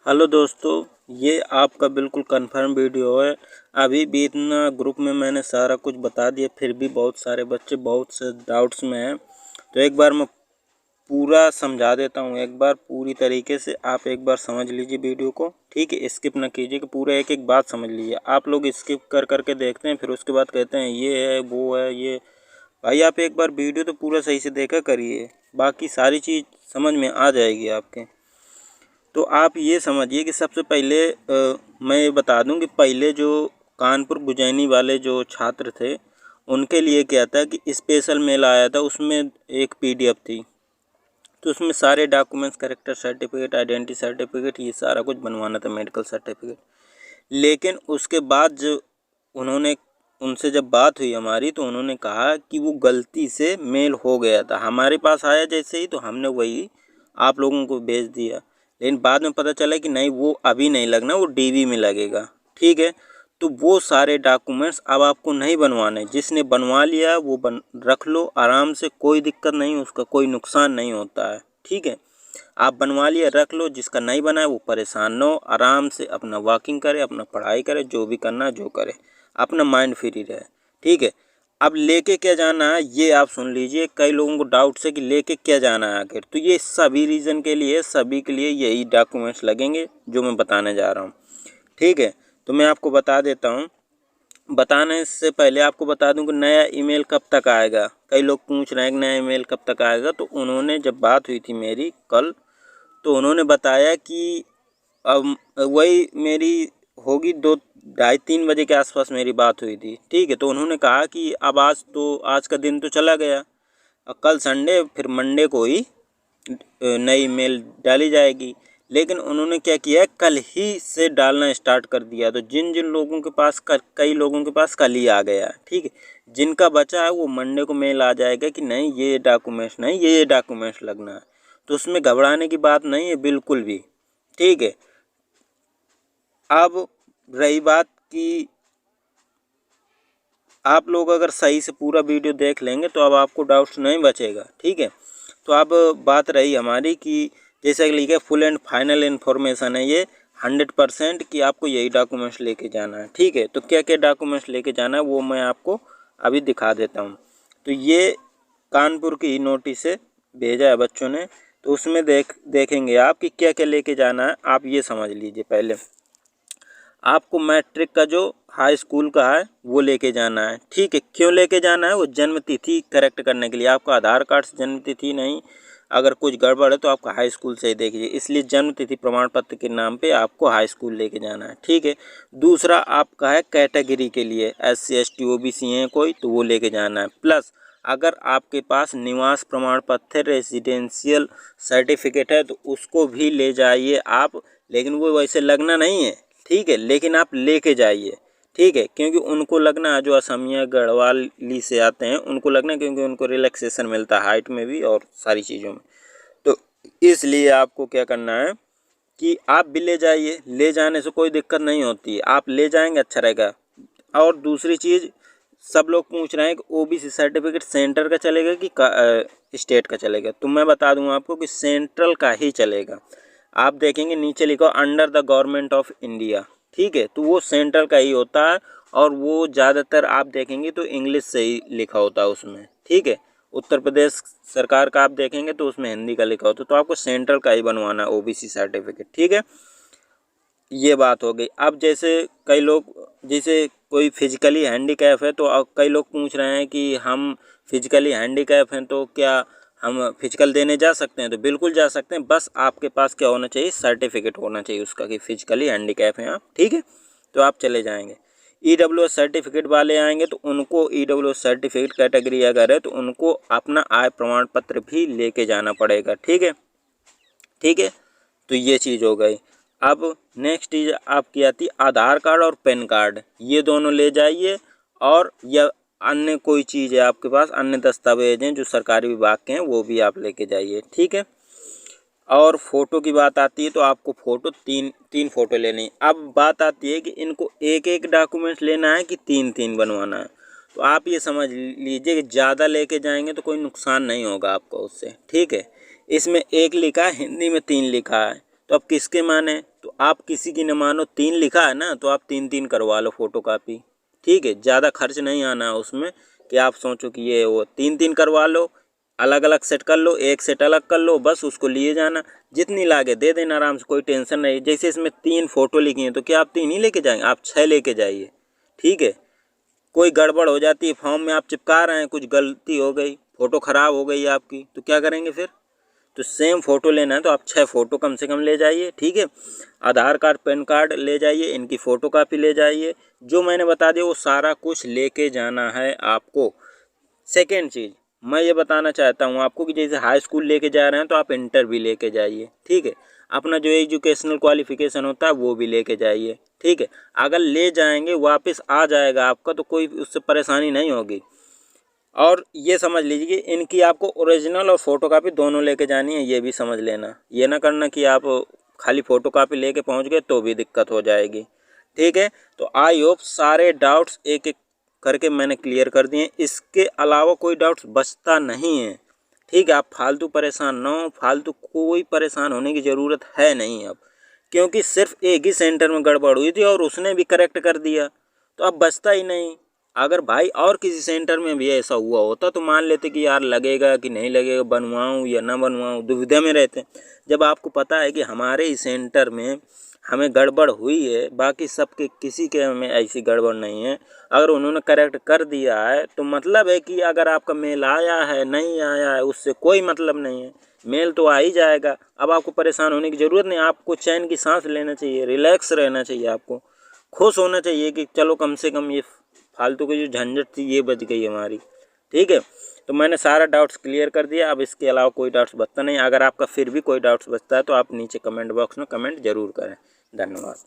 Hello दोस्तों, ये आपका बिल्कुल कंफर्म वीडियो है। अभी भी इतना ग्रुप में मैंने सारा कुछ बता दिया, फिर भी बहुत सारे बच्चे बहुत से डाउट्स में हैं। तो एक बार मैं पूरा समझा देता हूँ, एक बार पूरी तरीके से आप एक बार समझ लीजिए वीडियो को, ठीक है। स्किप ना कीजिए कि पूरा एक एक बात समझ लीजिए। आप लोग स्किप कर करके देखते हैं, फिर उसके बाद कहते हैं ये है वो है ये। भाई आप एक बार वीडियो तो पूरा सही से देखा करिए, बाकी सारी चीज़ समझ में आ जाएगी आपके। तो आप ये समझिए कि सबसे पहले मैं ये बता दूं कि पहले जो कानपुर गुजैनी वाले जो छात्र थे उनके लिए क्या था कि स्पेशल मेल आया था, उसमें एक पीडीएफ थी। तो उसमें सारे documents, character certificate, identity certificate, ये सारा कुछ बनवाना था, मेडिकल सर्टिफिकेट। लेकिन उसके बाद जो उन्होंने उनसे जब बात हुई हमारी, तो उन्होंने कहा कि वो गलती से मेल हो गया था, हमारे पास आया जैसे ही तो हमने वही आप लोगों को भेज दिया। लेकिन बाद में पता चला कि नहीं, वो अभी नहीं लगना, वो डीवी में लगेगा, ठीक है। तो वो सारे डॉक्यूमेंट्स अब आपको नहीं बनवाने। जिसने बनवा लिया वो रख लो आराम से, कोई दिक्कत नहीं, उसका कोई नुकसान नहीं होता है, ठीक है। आप बनवा लिया रख लो, जिसका नहीं बना है वो परेशान न हो, आराम से अपना वॉकिंग करे, अपना पढ़ाई करे, जो भी करना है जो करे, अपना माइंड फ्री रहे, ठीक है। अब लेके क्या जाना है ये आप सुन लीजिए। कई लोगों को डाउट है कि लेके क्या जाना है आखिर। तो ये सभी रीज़न के लिए, सभी के लिए यही डॉक्यूमेंट्स लगेंगे जो मैं बताने जा रहा हूँ, ठीक है। तो मैं आपको बता देता हूँ। बताने से पहले आपको बता दूं कि नया ईमेल कब तक आएगा। कई लोग पूछ रहे हैं कि नया ईमेल कब तक आएगा। तो उन्होंने, जब बात हुई थी मेरी कल, तो उन्होंने बताया कि अब वही मेरी होगी 2 ढाई 3 बजे के आसपास मेरी बात हुई थी, ठीक है। तो उन्होंने कहा कि अब आज का दिन तो चला गया, और कल संडे, फिर मंडे को ही नई मेल डाली जाएगी। लेकिन उन्होंने क्या किया, कल ही से डालना स्टार्ट कर दिया। तो जिन जिन लोगों के पास कई लोगों के पास कल ही आ गया, ठीक है। जिनका बचा है वो मंडे को मेल आ जाएगा कि नहीं ये डॉक्यूमेंट्स नहीं, ये डॉक्यूमेंट्स लगना है। तो उसमें घबराने की बात नहीं है बिल्कुल भी, ठीक है। अब रही बात कि आप लोग अगर सही से पूरा वीडियो देख लेंगे तो अब आपको डाउट्स नहीं बचेगा, ठीक है। तो अब बात रही हमारी कि जैसे कि लिखा फुल एंड फाइनल इन्फॉर्मेशन है ये 100% कि आपको यही डॉक्यूमेंट्स लेके जाना है, ठीक है। तो क्या क्या डॉक्यूमेंट्स लेके जाना है वो मैं आपको अभी दिखा देता हूँ। तो ये कानपुर की नोटिस से भेजा है बच्चों ने, तो उसमें देखेंगे आप कि क्या क्या लेके जाना है। आप ये समझ लीजिए, पहले आपको मैट्रिक का जो हाई स्कूल का है वो लेके जाना है, ठीक है। क्यों लेके जाना है? वो जन्म तिथि करेक्ट करने के लिए। आपका आधार कार्ड से जन्म तिथि नहीं, अगर कुछ गड़बड़ है तो आपका हाई स्कूल से ही देखिए, इसलिए जन्म तिथि प्रमाण पत्र के नाम पे आपको हाई स्कूल लेके जाना है, ठीक है। दूसरा आपका है कैटेगरी के लिए, SC ST OBC हैं कोई, तो वो लेके जाना है। प्लस अगर आपके पास निवास प्रमाण पत्र, रेजिडेंशियल सर्टिफिकेट है तो उसको भी ले जाइए आप, लेकिन वो वैसे लगना नहीं है, ठीक है। लेकिन आप लेके जाइए, ठीक है, क्योंकि उनको लगना है, जो असमिया गढ़वाली से आते हैं उनको लगना है, क्योंकि उनको रिलैक्सेशन मिलता है हाइट में भी और सारी चीज़ों में। तो इसलिए आपको क्या करना है कि आप भी ले जाइए, ले जाने से कोई दिक्कत नहीं होती है, आप ले जाएंगे अच्छा रहेगा। और दूसरी चीज़, सब लोग पूछ रहे हैं कि OBC सर्टिफिकेट सेंटर का चलेगा कि स्टेट का चलेगा। तो मैं बता दूं आपको कि सेंट्रल का ही चलेगा। आप देखेंगे नीचे लिखा under the government of India, ठीक है, तो वो सेंट्रल का ही होता है। और वो ज़्यादातर आप देखेंगे तो इंग्लिश से ही लिखा होता है उसमें, ठीक है। उत्तर प्रदेश सरकार का आप देखेंगे तो उसमें हिंदी का लिखा होता है। तो आपको सेंट्रल का ही बनवाना है OBC सर्टिफिकेट, ठीक है। ये बात हो गई। अब जैसे कई लोग, जैसे कोई फिजिकली हैंडीकैप है, तो अब कई लोग पूछ रहे हैं कि हम फिजिकली हैंडीकैप हैं तो क्या हम फिजिकल देने जा सकते हैं? तो बिल्कुल जा सकते हैं, बस आपके पास क्या होना चाहिए, सर्टिफिकेट होना चाहिए उसका कि फिजिकली हैंडीकैप हैं आप, ठीक है। तो आप चले जाएंगे। EWS सर्टिफिकेट वाले आएंगे तो उनको EWS सर्टिफिकेट कैटेगरी अगर है तो उनको अपना आय प्रमाण पत्र भी लेके जाना पड़ेगा, ठीक है, ठीक है। तो ये चीज़ हो गई। अब नेक्स्ट चीज़ आपकी आती है आधार कार्ड और पैन कार्ड, ये दोनों ले जाइए। और या अन्य कोई चीज़ है आपके पास, अन्य दस्तावेज हैं जो सरकारी विभाग के हैं, वो भी आप लेके जाइए, ठीक है। और फ़ोटो की बात आती है तो आपको फ़ोटो तीन फ़ोटो लेनी है। अब बात आती है कि इनको एक एक डॉक्यूमेंट्स लेना है कि तीन तीन बनवाना है। तो आप ये समझ लीजिए कि ज़्यादा लेके जाएंगे तो कोई नुकसान नहीं होगा आपको उससे, ठीक है। इसमें एक लिखा है, हिंदी में 3 लिखा है, तो अब किसके माने? तो आप किसी की न मानो 3 लिखा है ना, तो आप 3-3 करवा लो फ़ोटोकॉपी, ठीक है। ज़्यादा खर्च नहीं आना है उसमें कि आप सोचो कि ये वो 3-3 करवा लो, अलग अलग सेट कर लो, एक सेट अलग कर लो, बस उसको लिए जाना, जितनी लागे दे देना आराम से, कोई टेंशन नहीं। जैसे इसमें 3 फ़ोटो लिखी हैं तो क्या आप 3 ही लेके जाएंगे, आप 6 लेके जाइए, ठीक है। कोई गड़बड़ हो जाती है फॉर्म में, आप चिपका रहे हैं, कुछ गलती हो गई, फ़ोटो ख़राब हो गई आपकी, तो क्या करेंगे फिर। तो सेम फ़ोटो लेना है तो आप 6 फ़ोटो कम से कम ले जाइए, ठीक है। आधार कार्ड, पैन कार्ड ले जाइए, इनकी फ़ोटोकॉपी ले जाइए, जो मैंने बता दिया वो सारा कुछ लेके जाना है आपको। सेकेंड चीज़ मैं ये बताना चाहता हूँ आपको कि जैसे हाई स्कूल लेके जा रहे हैं तो आप इंटर भी लेके जाइए, ठीक है। अपना जो एजुकेशनल क्वालिफ़िकेशन होता है वो भी लेके जाइए, ठीक है। अगर ले जाएंगे वापस आ जाएगा आपका, तो कोई उससे परेशानी नहीं होगी। और ये समझ लीजिए इनकी आपको ओरिजिनल और फ़ोटोकॉपी दोनों लेके जानी है, ये भी समझ लेना। ये ना करना कि आप खाली फ़ोटोकॉपी लेके पहुंच गए तो भी दिक्कत हो जाएगी, ठीक है। तो आई होप सारे डाउट्स एक एक करके मैंने क्लियर कर दिए। इसके अलावा कोई डाउट्स बचता नहीं है, ठीक है। आप फालतू परेशान ना हो, फालतू कोई परेशान होने की ज़रूरत है नहीं अब, क्योंकि सिर्फ एक ही सेंटर में गड़बड़ हुई थी और उसने भी करेक्ट कर दिया, तो अब बचता ही नहीं। अगर भाई और किसी सेंटर में भी ऐसा हुआ होता तो मान लेते कि यार लगेगा कि नहीं लगेगा, बनवाऊं या ना बनवाऊं, दुविधा में रहते। जब आपको पता है कि हमारे ही सेंटर में हमें गड़बड़ हुई है, बाकी सबके किसी के में ऐसी गड़बड़ नहीं है, अगर उन्होंने करेक्ट कर दिया है तो मतलब है कि अगर आपका मेल आया है नहीं आया है उससे कोई मतलब नहीं है, मेल तो आ ही जाएगा। अब आपको परेशान होने की ज़रूरत नहीं, आपको चैन की सांस लेना चाहिए, रिलैक्स रहना चाहिए, आपको खुश होना चाहिए कि चलो कम से कम ये फालतू की जो झंझट थी ये बच गई हमारी, ठीक है। तो मैंने सारा डाउट्स क्लियर कर दिया, अब इसके अलावा कोई डाउट्स बचता नहीं। अगर आपका फिर भी कोई डाउट्स बचता है तो आप नीचे कमेंट बॉक्स में कमेंट जरूर करें। धन्यवाद।